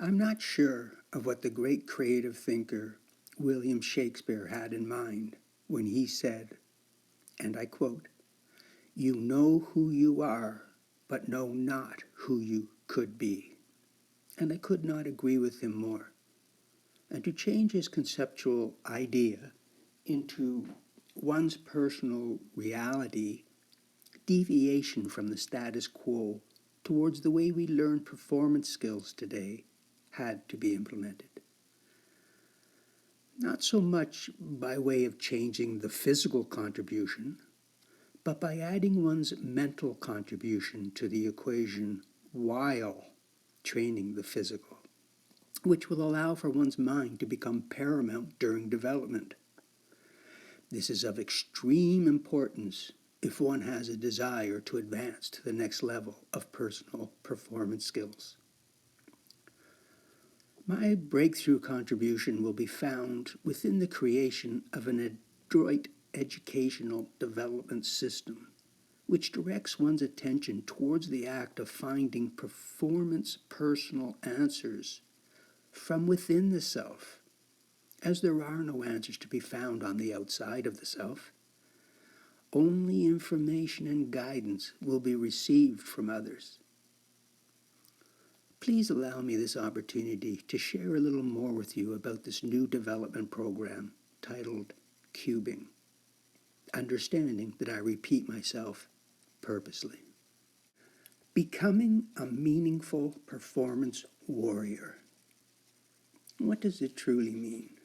I'm not sure of what the great creative thinker William Shakespeare had in mind when he said, and I quote, "You know who you are, but know not who you could be." And I could not agree with him more. And to change his conceptual idea into one's personal reality, deviation from the status quo towards the way we learn performance skills today had to be implemented. Not so much by way of changing the physical contribution, but by adding one's mental contribution to the equation while training the physical, which will allow for one's mind to become paramount during development. This is of extreme importance if one has a desire to advance to the next level of personal performance skills. My breakthrough contribution will be found within the creation of an adroit educational development system, which directs one's attention towards the act of finding performance personal answers from within the self, as there are no answers to be found on the outside of the self. Only information and guidance will be received from others. Please allow me this opportunity to share a little more with you about this new development program titled Cubing, understanding that I repeat myself purposely. Becoming a meaningful performance warrior. What does it truly mean?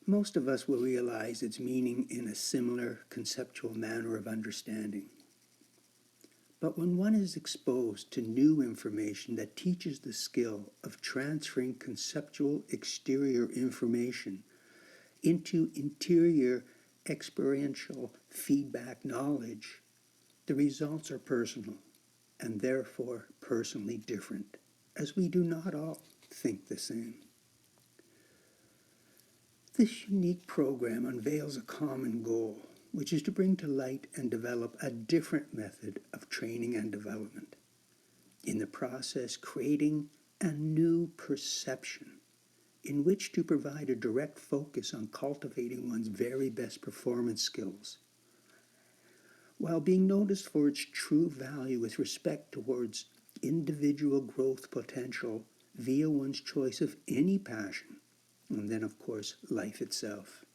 Most of us will realize its meaning in a similar conceptual manner of understanding. But when one is exposed to new information that teaches the skill of transferring conceptual exterior information into interior experiential feedback knowledge, the results are personal and therefore personally different, as we do not all think the same. This unique program unveils a common goal, which is to bring to light and develop a different method of training and development. In the process, creating a new perception in which to provide a direct focus on cultivating one's very best performance skills, while being noticed for its true value with respect towards individual growth potential via one's choice of any passion, and then, of course, life itself.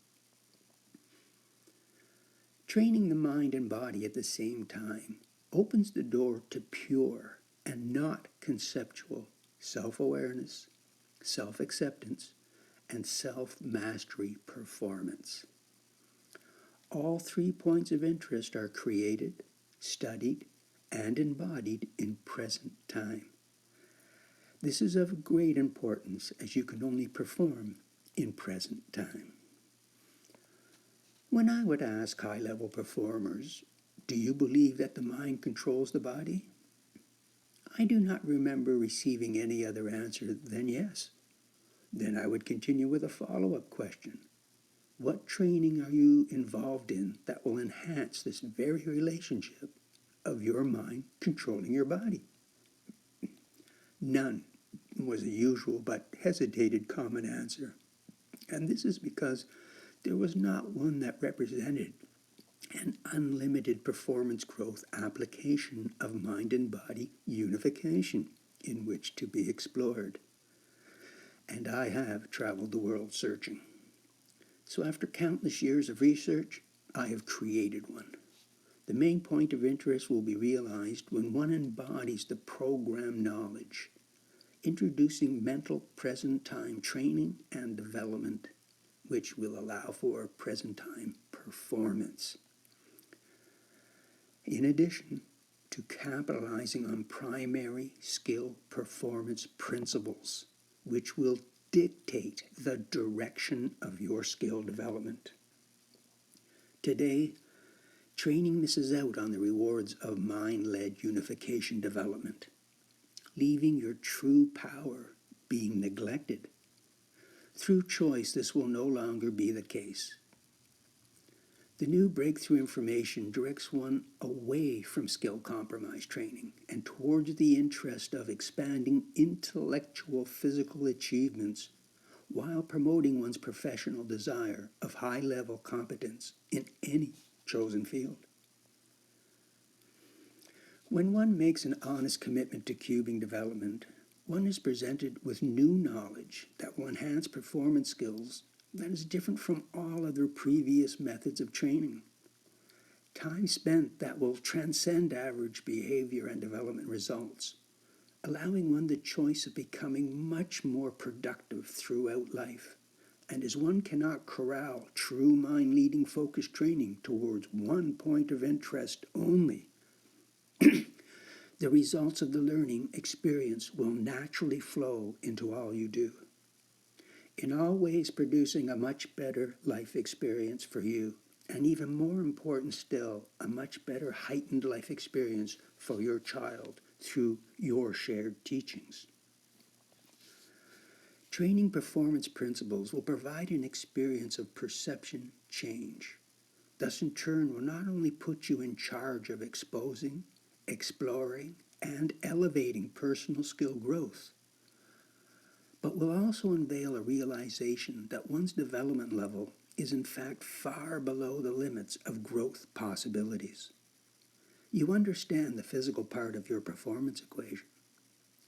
Training the mind and body at the same time opens the door to pure and not conceptual self-awareness, self-acceptance, and self-mastery performance. All 3 points of interest are created, studied, and embodied in present time. This is of great importance as you can only perform in present time. When I would ask high-level performers, "Do you believe that the mind controls the body?" I do not remember receiving any other answer than yes. Then I would continue with a follow-up question. What training are you involved in that will enhance this very relationship of your mind controlling your body? None was a usual but hesitated common answer. And this is because there was not one that represented an unlimited performance growth application of mind and body unification in which to be explored. And I have traveled the world searching. So after countless years of research, I have created one. The main point of interest will be realized when one embodies the program knowledge, introducing mental present time training and development, which will allow for present time performance. In addition to capitalizing on primary skill performance principles, which will dictate the direction of your skill development. Today, training misses out on the rewards of mind-led unification development, leaving your true power being neglected. Through choice, this will no longer be the case. The new breakthrough information directs one away from skill compromise training and towards the interest of expanding intellectual physical achievements while promoting one's professional desire of high-level competence in any chosen field. When one makes an honest commitment to cubing development, one is presented with new knowledge that will enhance performance skills that is different from all other previous methods of training. Time spent that will transcend average behavior and development results, allowing one the choice of becoming much more productive throughout life. And as one cannot corral true mind-leading focused training towards one point of interest only, the results of the learning experience will naturally flow into all you do, in all ways producing a much better life experience for you, and even more important still, a much better heightened life experience for your child through your shared teachings. Training performance principles will provide an experience of perception change. Thus, in turn, will not only put you in charge of exposing, exploring, and elevating personal skill growth, but will also unveil a realization that one's development level is in fact far below the limits of growth possibilities. You understand the physical part of your performance equation.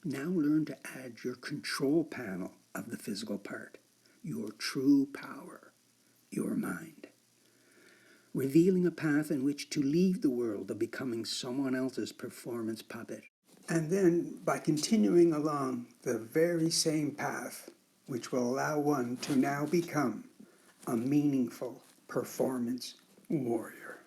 Now learn to add your control panel of the physical part, your true power, your mind, revealing a path in which to leave the world of becoming someone else's performance puppet. And then, by continuing along the very same path, which will allow one to now become a meaningful performance warrior.